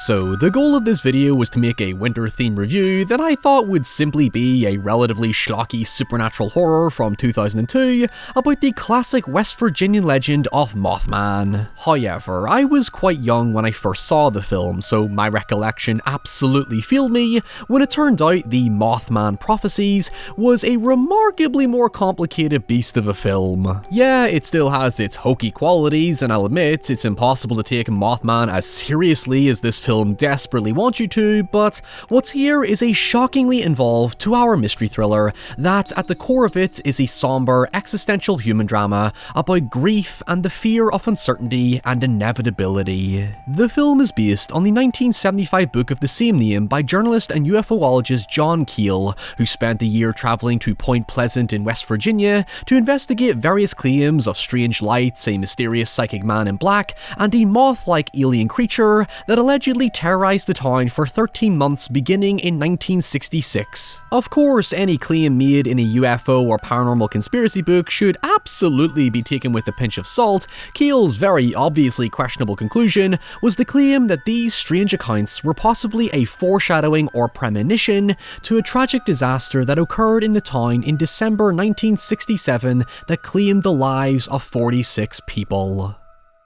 So the goal of this video was to make a winter themed review that I thought would simply be a relatively schlocky supernatural horror from 2002 about the classic West Virginian legend of Mothman. However, I was quite young when I first saw the film, so my recollection absolutely failed me when it turned out the Mothman Prophecies was a remarkably more complicated beast of a film. Yeah, it still has its hokey qualities, and I'll admit it's impossible to take Mothman as seriously as this film desperately wants you to, but what's here is a shockingly involved 2-hour mystery thriller that at the core of it is a somber existential human drama about grief and the fear of uncertainty and inevitability. The film is based on the 1975 book of the same name by journalist and UFOologist John Keel, who spent a year traveling to Point Pleasant in West Virginia to investigate various claims of strange lights, a mysterious psychic man in black, and a moth-like alien creature that allegedly terrorized the town for 13 months beginning in 1966. Of course, any claim made in a UFO or paranormal conspiracy book should absolutely be taken with a pinch of salt. Keel's very obviously questionable conclusion was the claim that these strange accounts were possibly a foreshadowing or premonition to a tragic disaster that occurred in the town in December 1967 that claimed the lives of 46 people.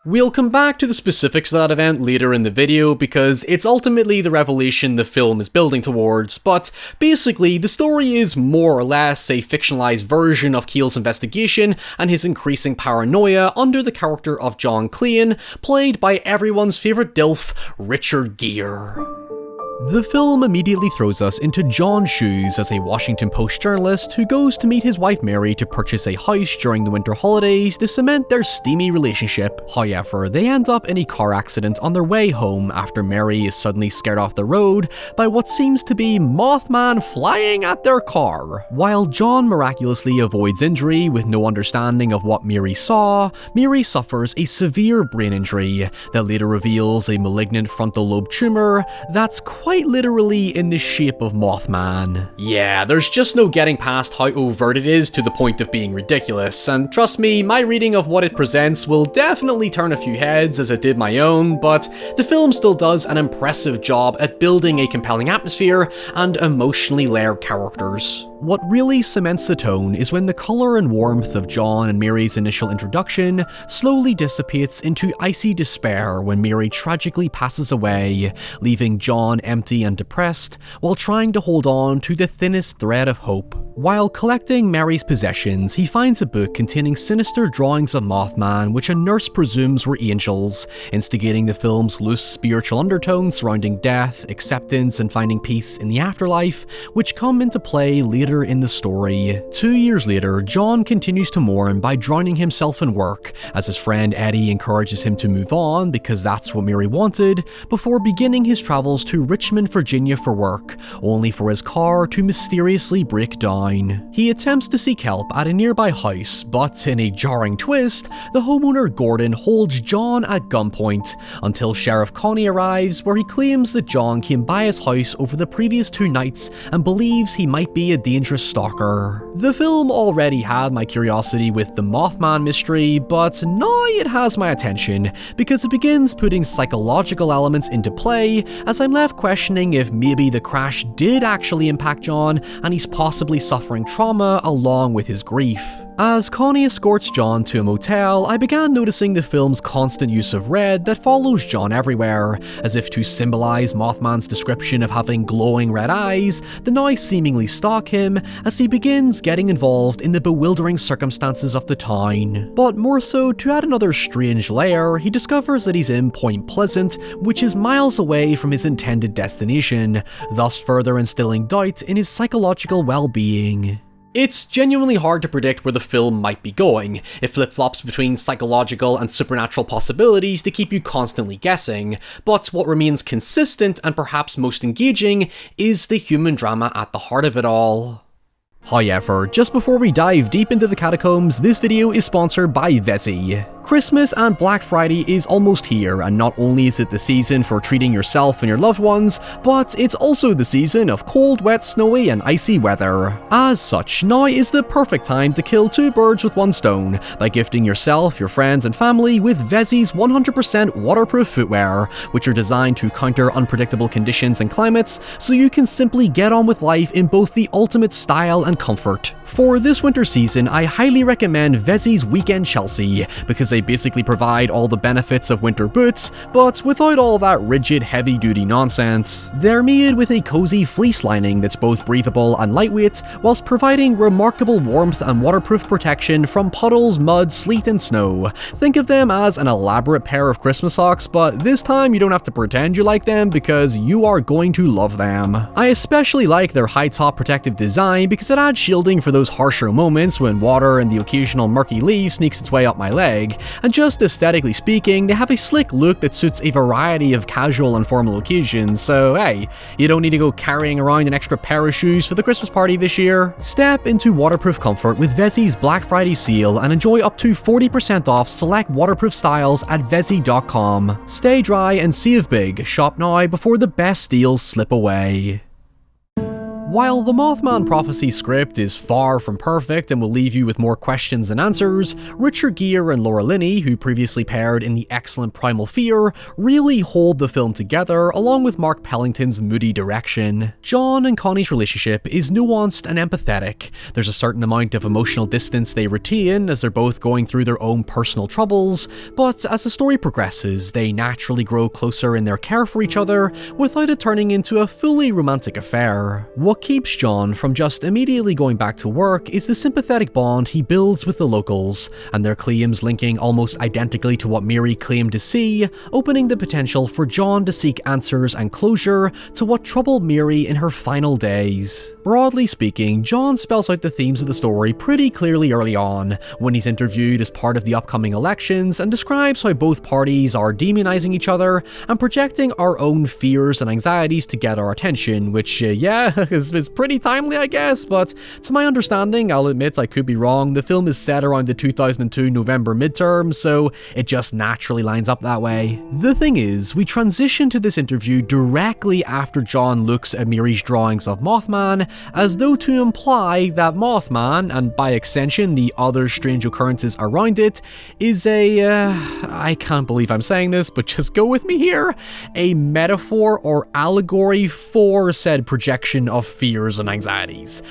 We'll come back to the specifics of that event later in the video because it's ultimately the revelation the film is building towards, but basically the story is more or less a fictionalized version of Keel's investigation and his increasing paranoia under the character of John Clean, played by everyone's favourite DILF, Richard Gere. The film immediately throws us into John's shoes as a Washington Post journalist who goes to meet his wife Mary to purchase a house during the winter holidays to cement their steamy relationship. However, they end up in a car accident on their way home after Mary is suddenly scared off the road by what seems to be Mothman flying at their car. While John miraculously avoids injury with no understanding of what Mary saw, Mary suffers a severe brain injury that later reveals a malignant frontal lobe tumor that's quite literally in the shape of Mothman. Yeah, there's just no getting past how overt it is to the point of being ridiculous, and trust me, my reading of what it presents will definitely turn a few heads as it did my own, but the film still does an impressive job at building a compelling atmosphere and emotionally layered characters. What really cements the tone is when the colour and warmth of John and Mary's initial introduction slowly dissipates into icy despair when Mary tragically passes away, leaving John empty and depressed while trying to hold on to the thinnest thread of hope. While collecting Mary's possessions, he finds a book containing sinister drawings of Mothman which a nurse presumes were angels, instigating the film's loose spiritual undertones surrounding death, acceptance, and finding peace in the afterlife, which come into play later in the story. 2 years later, John continues to mourn by drowning himself in work, as his friend Eddie encourages him to move on because that's what Mary wanted, before beginning his travels to Richmond, Virginia for work, only for his car to mysteriously break down. He attempts to seek help at a nearby house, but in a jarring twist, the homeowner Gordon holds John at gunpoint until Sheriff Connie arrives, where he claims that John came by his house over the previous 2 nights and believes he might be a dangerous stalker. The film already had my curiosity with the Mothman mystery, but now it has my attention because it begins putting psychological elements into play as I'm left questioning if maybe the crash did actually impact John and he's possibly suffering trauma along with his grief. As Connie escorts John to a motel, I began noticing the film's constant use of red that follows John everywhere, as if to symbolize Mothman's description of having glowing red eyes that now seemingly stalk him as he begins getting involved in the bewildering circumstances of the town. But more so, to add another strange layer, he discovers that he's in Point Pleasant, which is miles away from his intended destination, thus further instilling doubt in his psychological well-being. It's genuinely hard to predict where the film might be going. It flip-flops between psychological and supernatural possibilities to keep you constantly guessing, but what remains consistent and perhaps most engaging is the human drama at the heart of it all. However, just before we dive deep into the catacombs, this video is sponsored by Vezi. Christmas and Black Friday is almost here, and not only is it the season for treating yourself and your loved ones, but it's also the season of cold, wet, snowy, and icy weather. As such, now is the perfect time to kill two birds with one stone by gifting yourself, your friends, and family with Vezi's 100% waterproof footwear, which are designed to counter unpredictable conditions and climates, so you can simply get on with life in both the ultimate style and comfort. For this winter season, I highly recommend Vezi's Weekend Chelsea, because they basically provide all the benefits of winter boots, but without all that rigid, heavy-duty nonsense. They're made with a cozy fleece lining that's both breathable and lightweight, whilst providing remarkable warmth and waterproof protection from puddles, mud, sleet, and snow. Think of them as an elaborate pair of Christmas socks, but this time you don't have to pretend you like them because you are going to love them. I especially like their high-top protective design because it adds shielding for those harsher moments when water and the occasional murky leaf sneaks its way up my leg, and just aesthetically speaking, they have a slick look that suits a variety of casual and formal occasions, so hey, you don't need to go carrying around an extra pair of shoes for the Christmas party this year. Step into waterproof comfort with Vezi's Black Friday sale and enjoy up to 40% off select waterproof styles at Vezi.com. Stay dry and save big. Shop now before the best deals slip away. While the Mothman Prophecies script is far from perfect and will leave you with more questions than answers, Richard Gere and Laura Linney, who previously paired in the excellent Primal Fear, really hold the film together along with Mark Pellington's moody direction. John and Connie's relationship is nuanced and empathetic. There's a certain amount of emotional distance they retain as they're both going through their own personal troubles, but as the story progresses, they naturally grow closer in their care for each other without it turning into a fully romantic affair. What keeps John from just immediately going back to work is the sympathetic bond he builds with the locals, and their claims linking almost identically to what Mary claimed to see, opening the potential for John to seek answers and closure to what troubled Mary in her final days. Broadly speaking, John spells out the themes of the story pretty clearly early on, when he's interviewed as part of the upcoming elections, and describes how both parties are demonizing each other and projecting our own fears and anxieties to get our attention, which, is pretty timely, I guess, but to my understanding, I'll admit I could be wrong, the film is set around the 2002 November midterm, so it just naturally lines up that way. The thing is, we transition to this interview directly after John looks at Mary's drawings of Mothman, as though to imply that Mothman, and by extension the other strange occurrences around it, is I can't believe I'm saying this, but just go with me here, a metaphor or allegory for said projection of fears and anxieties.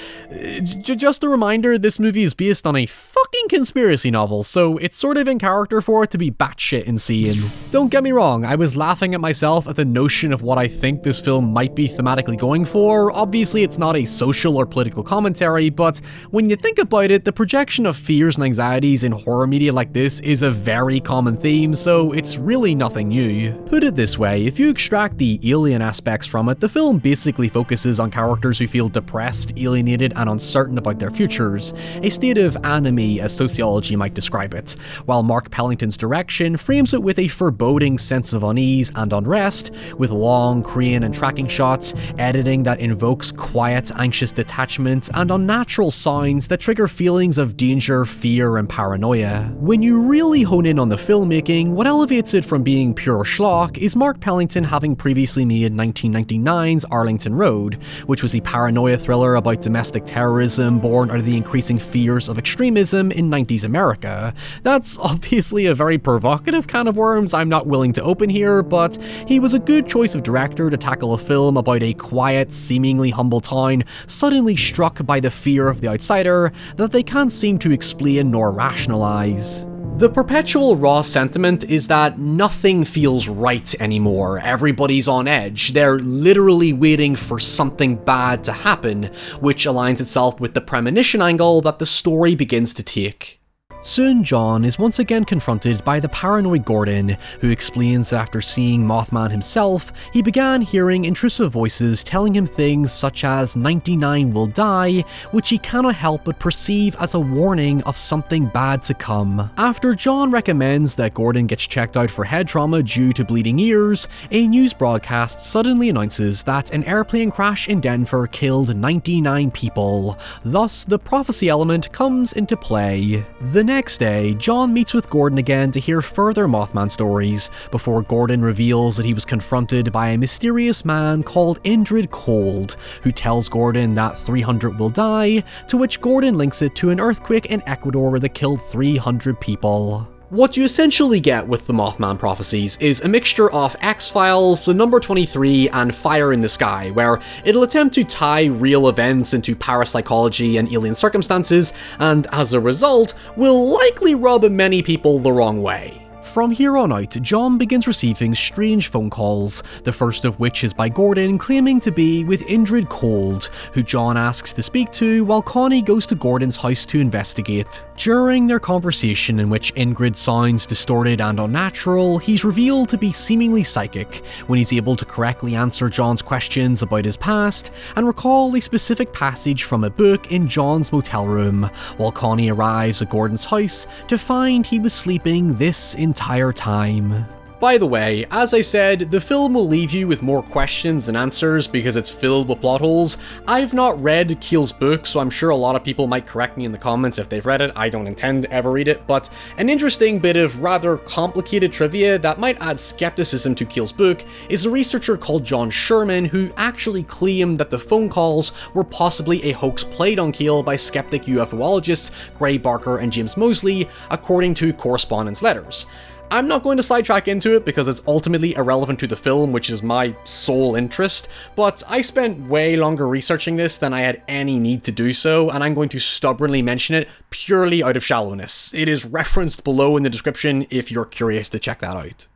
Just a reminder, this movie is based on a fucking conspiracy novel, so it's sort of in character for it to be batshit insane. Don't get me wrong, I was laughing at myself at the notion of what I think this film might be thematically going for. Obviously it's not a social or political commentary, but when you think about it, the projection of fears and anxieties in horror media like this is a very common theme, so it's really nothing new. Put it this way, if you extract the alien aspects from it, the film basically focuses on characters who feel depressed, alienated, and uncertain about their futures, a state of anomie as sociology might describe it, while Mark Pellington's direction frames it with a foreboding sense of unease and unrest, with long crane and tracking shots, editing that invokes quiet, anxious detachment, and unnatural sounds that trigger feelings of danger, fear, and paranoia. When you really hone in on the filmmaking, what elevates it from being pure schlock is Mark Pellington having previously made 1999's Arlington Road, which was a paranoia thriller about domestic terrorism born out of the increasing fears of extremism in 90s America. That's obviously a very provocative can of worms I'm not willing to open here, but he was a good choice of director to tackle a film about a quiet, seemingly humble town suddenly struck by the fear of the outsider that they can't seem to explain nor rationalize. The perpetual raw sentiment is that nothing feels right anymore. Everybody's on edge. They're literally waiting for something bad to happen, which aligns itself with the premonition angle that the story begins to take. Soon John is once again confronted by the paranoid Gordon, who explains that after seeing Mothman himself, he began hearing intrusive voices telling him things such as 99 will die, which he cannot help but perceive as a warning of something bad to come. After John recommends that Gordon gets checked out for head trauma due to bleeding ears, a news broadcast suddenly announces that an airplane crash in Denver killed 99 people. Thus, the prophecy element comes into play. The next day, John meets with Gordon again to hear further Mothman stories, before Gordon reveals that he was confronted by a mysterious man called Indrid Cold, who tells Gordon that 300 will die, to which Gordon links it to an earthquake in Ecuador that killed 300 people. What you essentially get with the Mothman Prophecies is a mixture of X-Files, the number 23, and Fire in the Sky, where it'll attempt to tie real events into parapsychology and alien circumstances, and as a result, will likely rub many people the wrong way. From here on out, John begins receiving strange phone calls, the first of which is by Gordon claiming to be with Indrid Cold, who John asks to speak to while Connie goes to Gordon's house to investigate. During their conversation, in which Ingrid sounds distorted and unnatural, he's revealed to be seemingly psychic, when he's able to correctly answer John's questions about his past, and recall a specific passage from a book in John's motel room, while Connie arrives at Gordon's house to find he was sleeping this entire time. By the way, as I said, the film will leave you with more questions than answers because it's filled with plot holes. I've not read Keel's book, so I'm sure a lot of people might correct me in the comments if they've read it. I don't intend to ever read it, but an interesting bit of rather complicated trivia that might add skepticism to Keel's book is a researcher called John Sherman who actually claimed that the phone calls were possibly a hoax played on Keel by skeptic UFOologists Gray Barker and James Moseley, according to correspondence letters. I'm not going to sidetrack into it because it's ultimately irrelevant to the film, which is my sole interest, but I spent way longer researching this than I had any need to do so, and I'm going to stubbornly mention it purely out of shallowness. It is referenced below in the description if you're curious to check that out.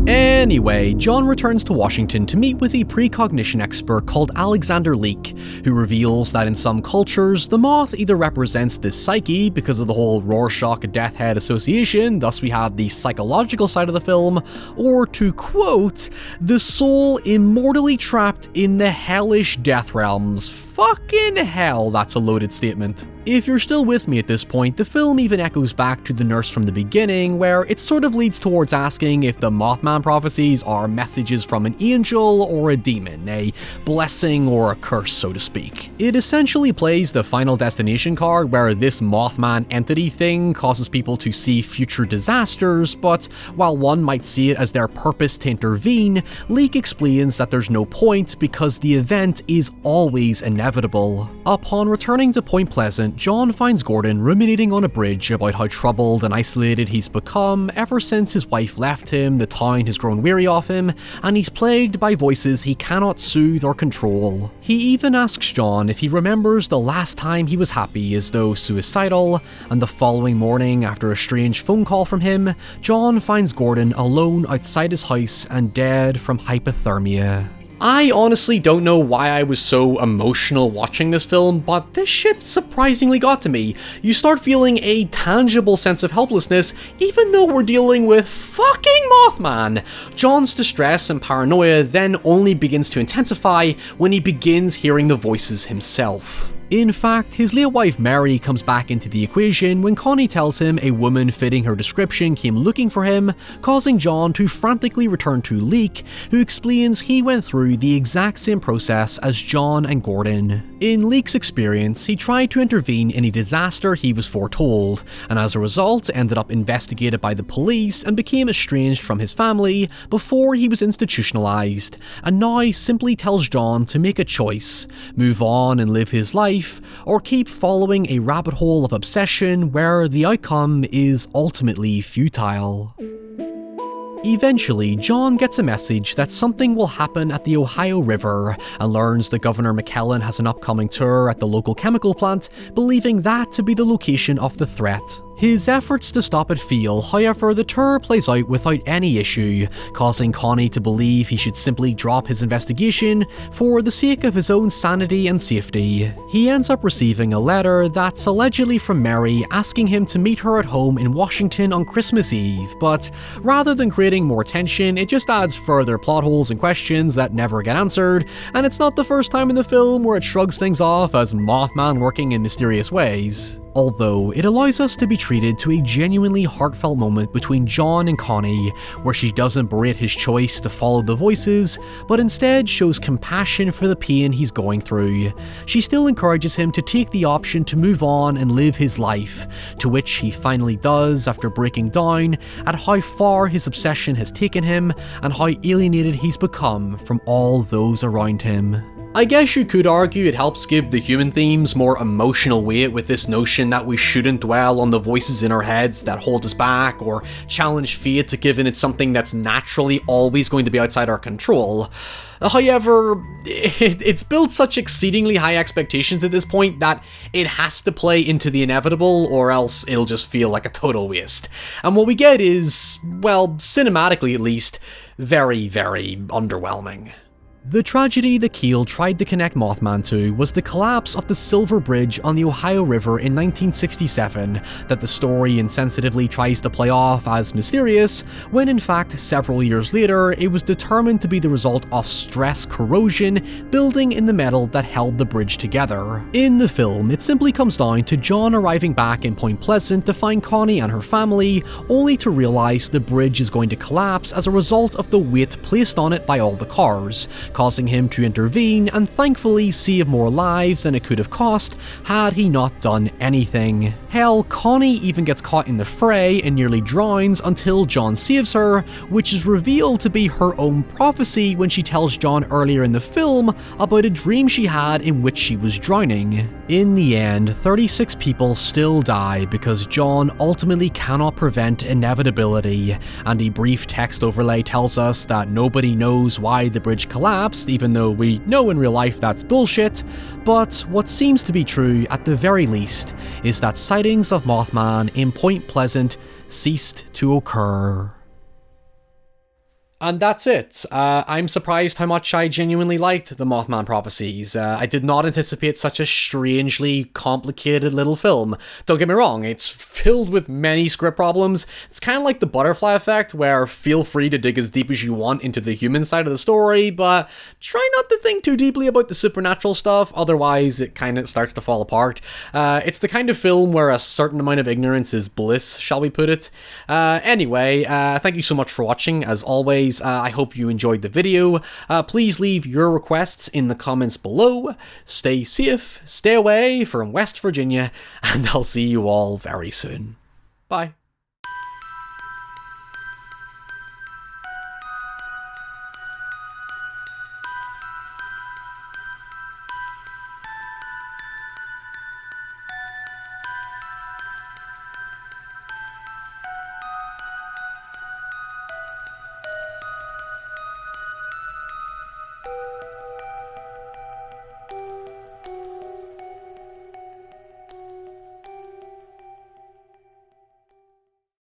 Anyway, John returns to Washington to meet with a precognition expert called Alexander Leake, who reveals that in some cultures, the moth either represents the psyche because of the whole Rorschach-Death Head association, thus we have the psychological side of the film, or to quote, the soul immortally trapped in the hellish death realms. Fucking hell, that's a loaded statement. If you're still with me at this point, the film even echoes back to The Nurse from the beginning, where it sort of leads towards asking if the Mothman prophecies are messages from an angel or a demon, a blessing or a curse, so to speak. It essentially plays the Final Destination card, where this Mothman entity thing causes people to see future disasters, but while one might see it as their purpose to intervene, Leake explains that there's no point because the event is always inevitable. Upon returning to Point Pleasant, John finds Gordon ruminating on a bridge about how troubled and isolated he's become ever since his wife left him, the town has grown weary of him, and he's plagued by voices he cannot soothe or control. He even asks John if he remembers the last time he was happy as though suicidal, and the following morning, after a strange phone call from him, John finds Gordon alone outside his house and dead from hypothermia. I honestly don't know why I was so emotional watching this film, but this shit surprisingly got to me. You start feeling a tangible sense of helplessness, even though we're dealing with fucking Mothman. John's distress and paranoia then only begins to intensify when he begins hearing the voices himself. In fact, his late wife Mary comes back into the equation when Connie tells him a woman fitting her description came looking for him, causing John to frantically return to Leake, who explains he went through the exact same process as John and Gordon. In Leake's experience, he tried to intervene in a disaster he was foretold, and as a result ended up investigated by the police and became estranged from his family before he was institutionalized, and now simply tells John to make a choice, move on and live his life, or keep following a rabbit hole of obsession where the outcome is ultimately futile. Eventually, John gets a message that something will happen at the Ohio River and learns that Governor McKellen has an upcoming tour at the local chemical plant, believing that to be the location of the threat. His efforts to stop it fail, however, the tour plays out without any issue, causing Connie to believe he should simply drop his investigation for the sake of his own sanity and safety. He ends up receiving a letter that's allegedly from Mary asking him to meet her at home in Washington on Christmas Eve, but rather than creating more tension, it just adds further plot holes and questions that never get answered, and it's not the first time in the film where it shrugs things off as Mothman working in mysterious ways. Although it allows us to be treated to a genuinely heartfelt moment between John and Connie, where she doesn't berate his choice to follow the voices, but instead shows compassion for the pain he's going through. She still encourages him to take the option to move on and live his life, to which he finally does after breaking down at how far his obsession has taken him and how alienated he's become from all those around him. I guess you could argue it helps give the human themes more emotional weight with this notion that we shouldn't dwell on the voices in our heads that hold us back or challenge fate given it's something that's naturally always going to be outside our control. However, it's built such exceedingly high expectations at this point that it has to play into the inevitable or else it'll just feel like a total waste. And what we get is, well, cinematically at least, very, very underwhelming. The tragedy that Keel tried to connect Mothman to was the collapse of the Silver Bridge on the Ohio River in 1967 that the story insensitively tries to play off as mysterious, when in fact several years later it was determined to be the result of stress corrosion building in the metal that held the bridge together. In the film, it simply comes down to John arriving back in Point Pleasant to find Connie and her family, only to realise the bridge is going to collapse as a result of the weight placed on it by all the cars, causing him to intervene and thankfully save more lives than it could have cost had he not done anything. Hell, Connie even gets caught in the fray and nearly drowns until John saves her, which is revealed to be her own prophecy when she tells John earlier in the film about a dream she had in which she was drowning. In the end, 36 people still die because John ultimately cannot prevent inevitability, and a brief text overlay tells us that nobody knows why the bridge collapsed, even though we know in real life that's bullshit, but what seems to be true at the very least is that sightings of Mothman in Point Pleasant ceased to occur. And that's it. I'm surprised how much I genuinely liked the Mothman Prophecies. I did not anticipate such a strangely complicated little film. Don't get me wrong, it's filled with many script problems. It's kind of like the Butterfly Effect, where feel free to dig as deep as you want into the human side of the story, but try not to think too deeply about the supernatural stuff, otherwise it kind of starts to fall apart. It's the kind of film where a certain amount of ignorance is bliss, shall we put it. Anyway, thank you so much for watching, as always. I hope you enjoyed the video. Please leave your requests in the comments below. Stay safe, stay away from West Virginia, and I'll see you all very soon. Bye.